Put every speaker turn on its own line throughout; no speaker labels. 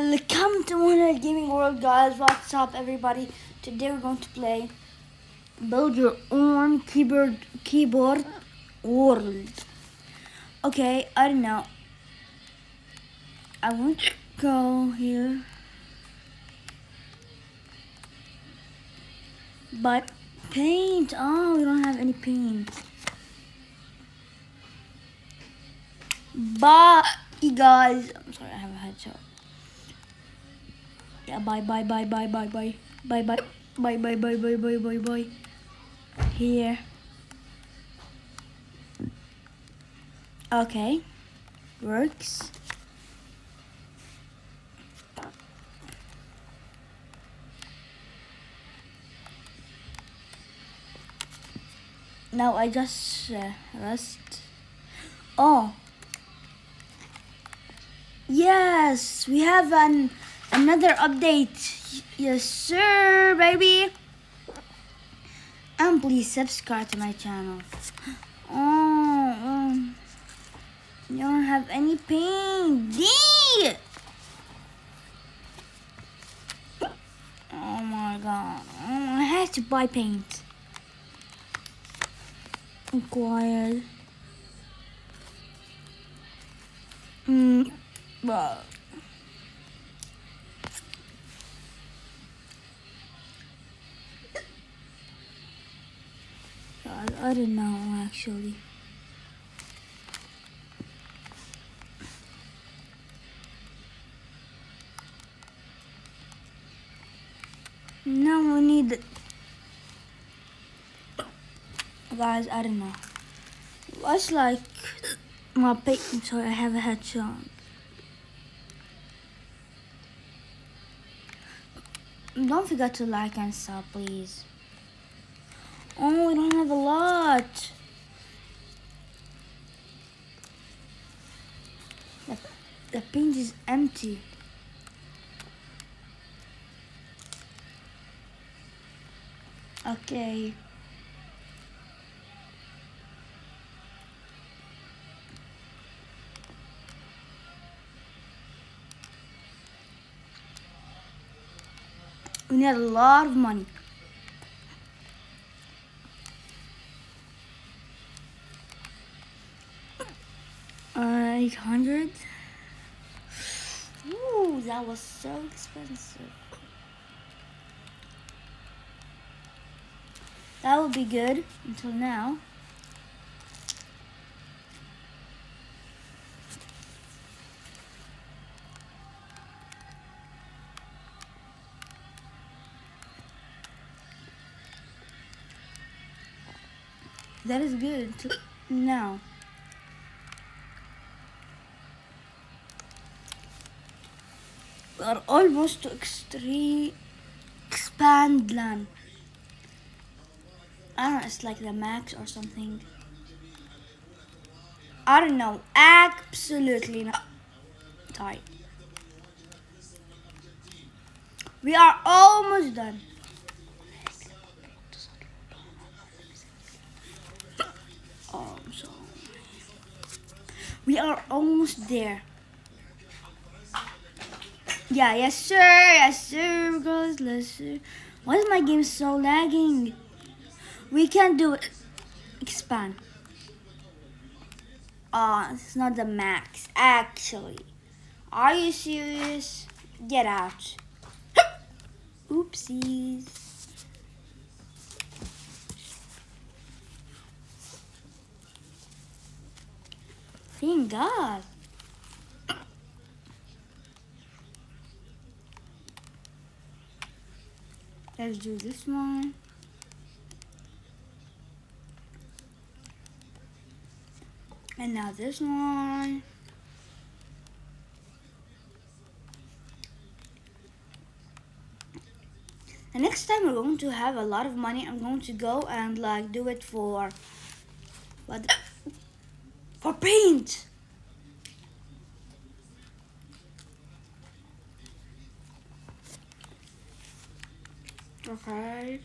Welcome to Mohanad Gaming World, guys. What's up, everybody? Today we're going to play Build Your Own Keyboard World. Okay, I don't know. I want to go here, but paint. Oh, we don't have any paint. Bye, guys. I'm sorry, I have a headshot. Yeah, bye. Bye. Here. Okay. Works. Now I just rest. Oh. Yes, we have another update. Yes, sir, baby. And please subscribe to my channel. Oh, you don't have any paint. Dang it. Oh my god. I have to buy paint. Acquired. Well. God, I don't know actually. No, we need. Guys, I don't know. What's like my paint? Sorry, I have a headshot. Don't forget to like and sub, please. Oh, we don't have a lot. The paint is empty. Okay. We need a lot of money. 800. Ooh, that was so expensive. That would be good until now. That is good until now. We are almost to expand land. I don't know, it's like the max or something. I don't know. Absolutely not. Tight. We are almost done. Oh, I'm sorry. We are almost there. Yeah, yes sir, guys, let's see. Why is my game so lagging? We can do it. Expand. It's not the max, actually. Are you serious? Get out. Oopsies. Thank God. Let's do this one. And now this one. The next time we're going to have a lot of money, I'm going to go and like do it for what? For paint. Okay.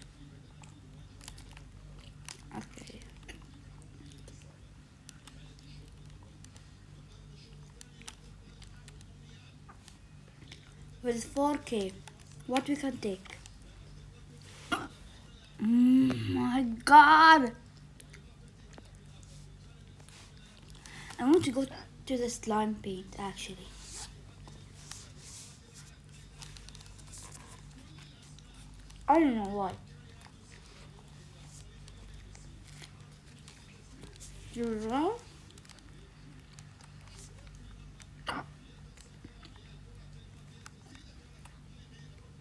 Okay. with 4K. What we can take? My God! I want to go to the slime paint actually. I don't know why. Zero.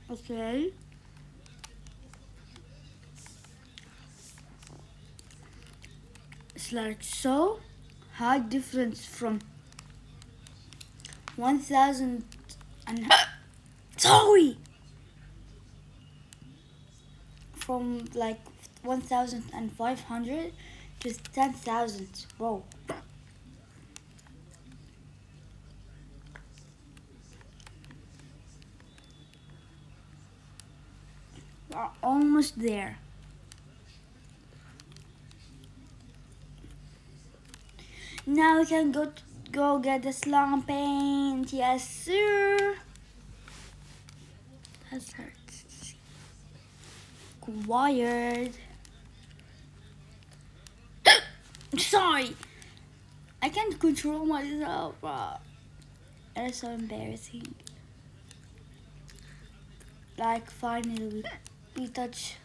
Okay. It's like so high difference from 1,000 and sorry, from like 1,500 to 10,000. Whoa. We are almost there. Now we can go get the slime paint. Yes, sir. That hurts. Wired. Sorry. I can't control myself. That is so embarrassing. Like finally we touch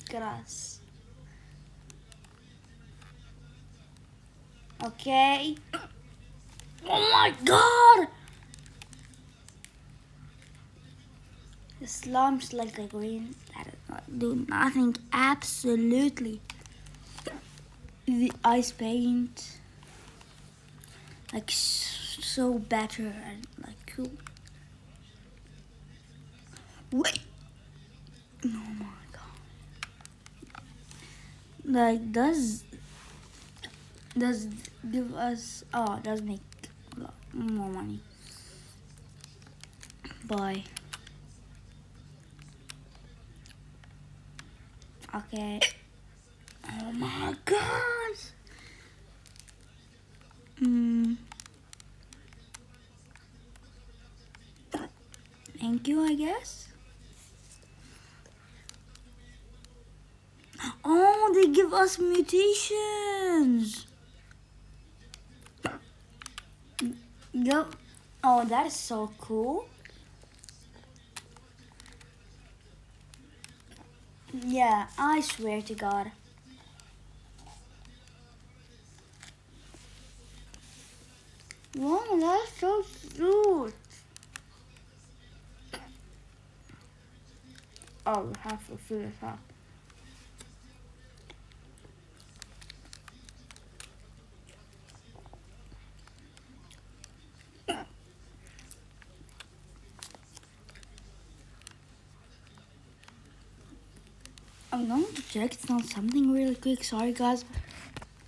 grass. Okay. Oh my God! The slumps like a green. That does not do nothing. Absolutely. The ice paint, like so better and like cool. Wait. Oh my God. Like does give us does make a lot more money. Bye. Okay. Oh my God. Thank you, I guess. Oh, they give us mutations. Yep. Oh, that is so cool. Yeah, I swear to God. Wow, that's so cute. Oh, we have to fill this up. I'm going to check on something really quick. Sorry, guys.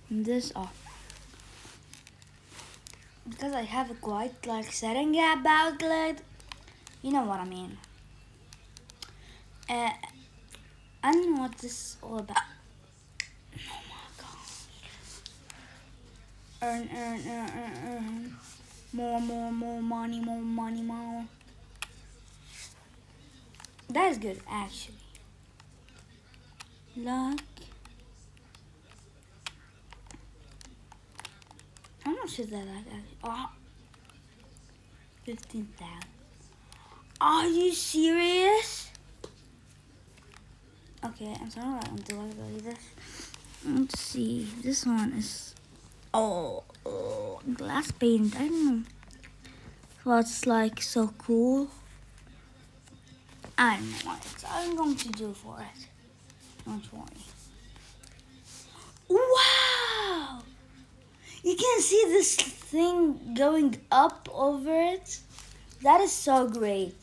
This off. Because I have a quite like setting about it. You know what I mean. I don't know what this is all about. Oh my God. Earn. More money, more. That is good, actually. Luck. How much is that like actually? Oh, 15,000. Are you serious? Okay, I'm sorry I'm doing this. Let's see. This one is glass paint. I don't know what's like so cool. I don't know what I'm going to do for it. Don't worry. Wow! You can see this thing going up over it. That is so great.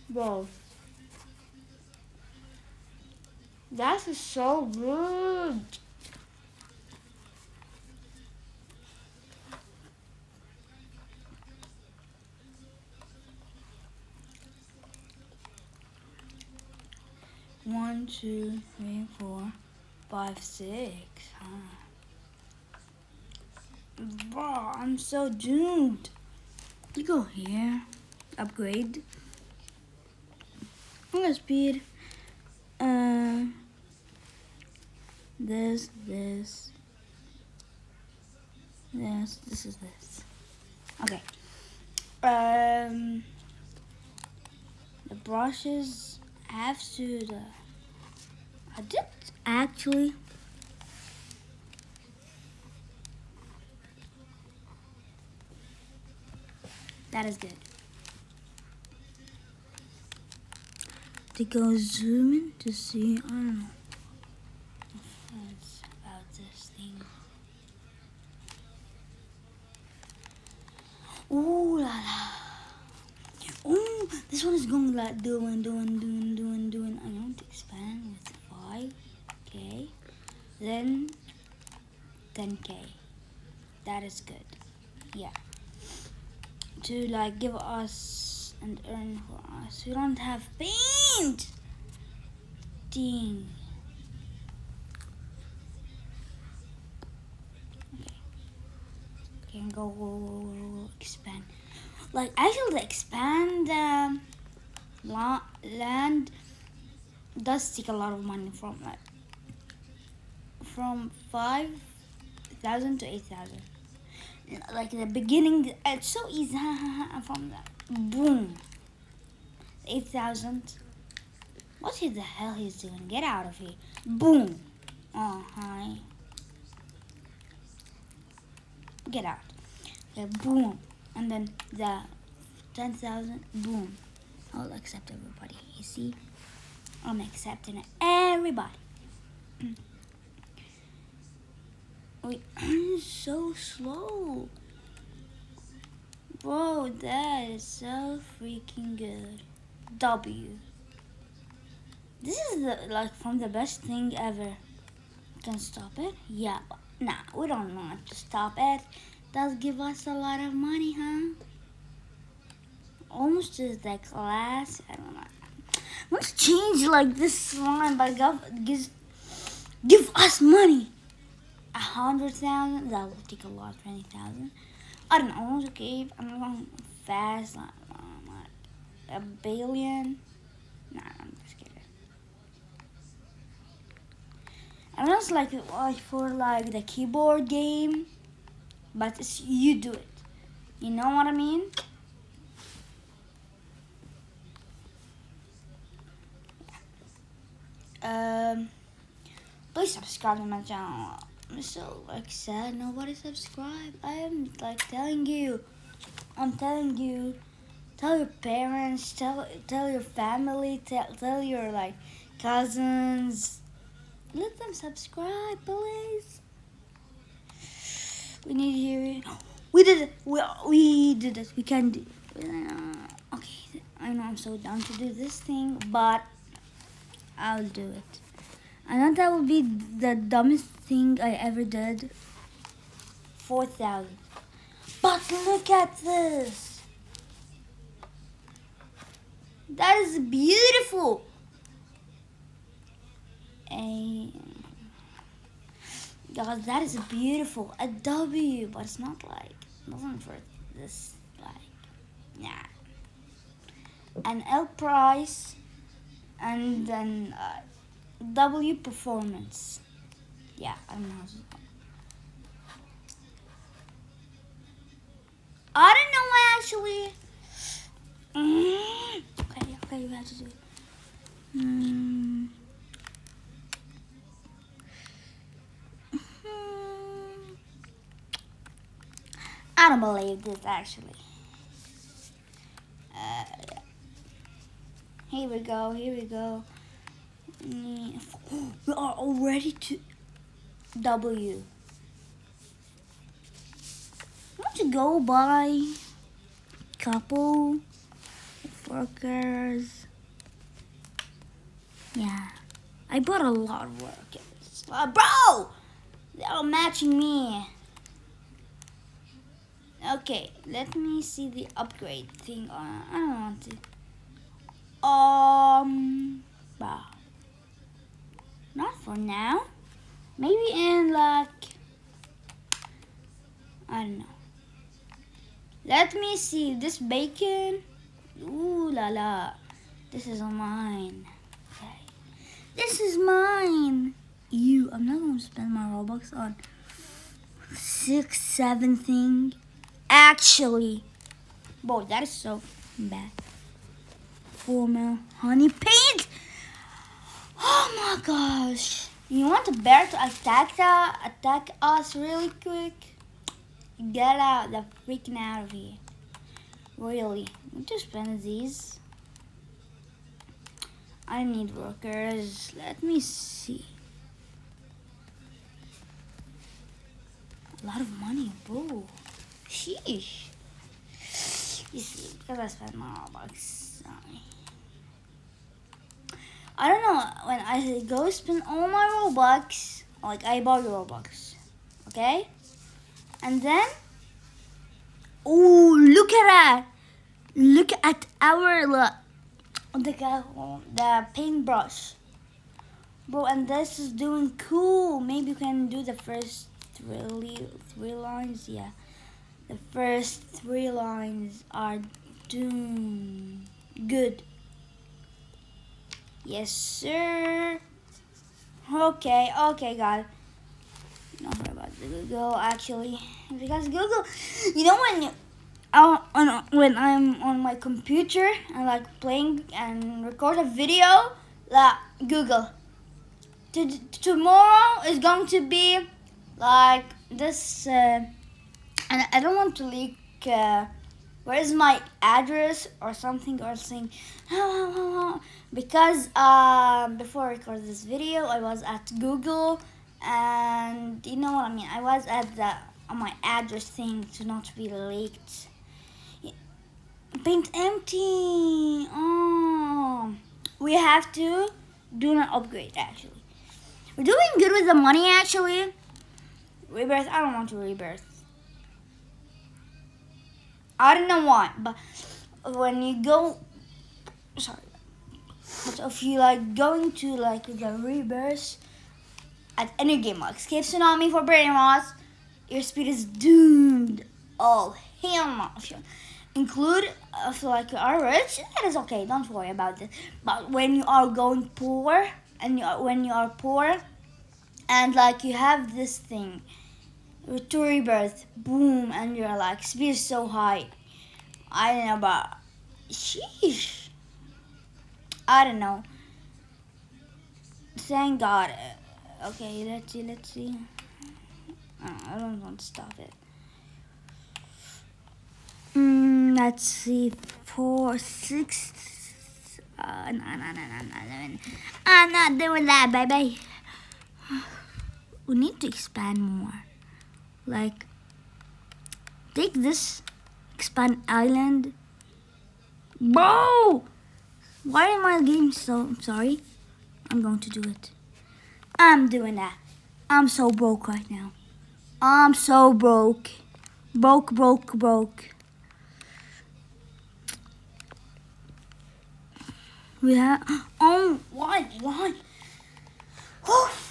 Bro. That is so good. One, two, three, four, five, six. Huh? Bro, I'm so doomed. You go here. Upgrade. I'm gonna speed. This is this. Okay. The brushes have to the. I did actually. That is good. To go zoom in to see. I don't know. It's about this thing. Ooh la la. Ooh, this one is going like doing. I'm going to expand with 5K, then 10K. That is good. Yeah. To like give us and earn for us. We don't have paint. Ding. Okay. Can go expand. Like actually, the expand land does take a lot of money from 5,000 to 8,000. Like the beginning, it's so easy. From that, boom, 8,000. What the hell he's doing? Get out of here! Boom. Oh hi. Get out. Okay, boom, and then the 10,000. Boom. I'll accept everybody. You see, I'm accepting everybody. Wait, I'm so slow. Bro, that is so freaking good. W. This is from the best thing ever. Can stop it? Yeah, but nah, we don't want to stop it. Does give us a lot of money, huh? Almost as the class. I don't know. Let's change like this one, but give us money. 100,000. That will take a lot. 20,000. I don't know. Okay, I'm going fast. Like a billion. Nah, I'm just kidding. And that's like for like the keyboard game, but it's, you do it. You know what I mean? Please subscribe to my channel. I'm so like sad nobody subscribe. I am like telling you. I'm telling you. Tell your parents. Tell your family. Tell your like cousins. Let them subscribe, please. We need to hear it. We did it. We did it. We can do it. Okay, I know I'm so down to do this thing, but I'll do it. I know that would be the dumbest thing I ever did. 4,000. But look at this. That is beautiful. God, that is beautiful. A W, but it's not like, nothing for this, like, yeah. An L price, and then W performance. Yeah, I don't know. I don't know actually. Okay, you have to do it. I don't believe this actually. Here we go. We are already to W. I want to go buy couple workers. Yeah, I bought a lot of workers. Bro, they're all matching me. Okay, let me see the upgrade thing. I don't want to. Wow. Not for now. Maybe in like I don't know. Let me see this bacon. Ooh la la. This is mine. Okay. This is mine. I'm not going to spend my Robux on 6, 7 thing. Actually. Boy, that is so bad. 4 mil honey paint. Oh my gosh. You want a bear to attack us really quick? Get out the freaking out of here. Really. I need to spend these. I need workers. Let me see. A lot of money, bro. Sheesh. You see, because I spent my Robux. Sorry. I don't know. When I go spend all my Robux, like I bought Robux, okay? And then, oh, look at that! Look at our the paintbrush, bro. And this is doing cool. Maybe you can do the first three lines. Yeah, the first 3 lines are doing good. Yes, sir. Okay, guys. Don't worry about the Google, actually, because Google, you know when I'm on my computer and like playing and record a video, like Google. Tomorrow is going to be like this, and I don't want to leak. Where is my address or something because before I record this video I was at Google, and you know what I mean, I was at my address thing to not be leaked. Paint empty. Oh, we have to do an upgrade. Actually, we're doing good with the money. Actually, rebirth, I don't want to rebirth. I don't know why, but when you go, but if you like going to like the rebirth at any game, like Escape Tsunami for Brain Ross, your speed is doomed. Oh hell no! If you include if like you are rich, that is okay. Don't worry about it. But when you are going poor when you are poor, and like you have this thing. To rebirth, boom, and you're like speed is so high. I don't know, but sheesh. I don't know. Thank God. Okay, let's see. I don't want to stop it. Let's see. 4, 6. No. I'm not doing that, baby. We need to expand more. Like, take this, expand island. Bro! Why am I getting so sorry? I'm going to do it. I'm doing that. I'm so broke right now. I'm so broke. Broke. We have, oh, why?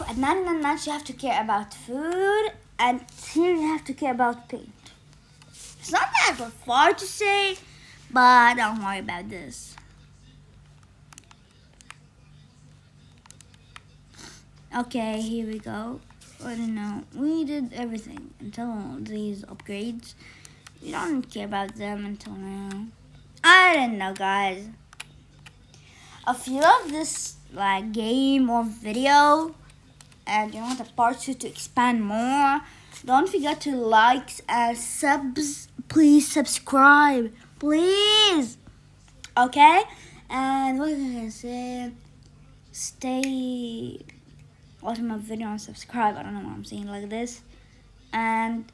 At 999 you have to care about food, and here you have to care about paint. It's not that far to say, but don't worry about this. Okay, here we go. I don't know. We did everything until these upgrades. We don't care about them until now. I don't know, guys. If you love this like game or video and you want a part 2 to expand more, don't forget to like and subs. Please subscribe, please. Okay, and what can I say? Stay. Watch my video and subscribe. I don't know what I'm saying like this, and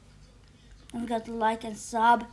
don't forget to like and sub.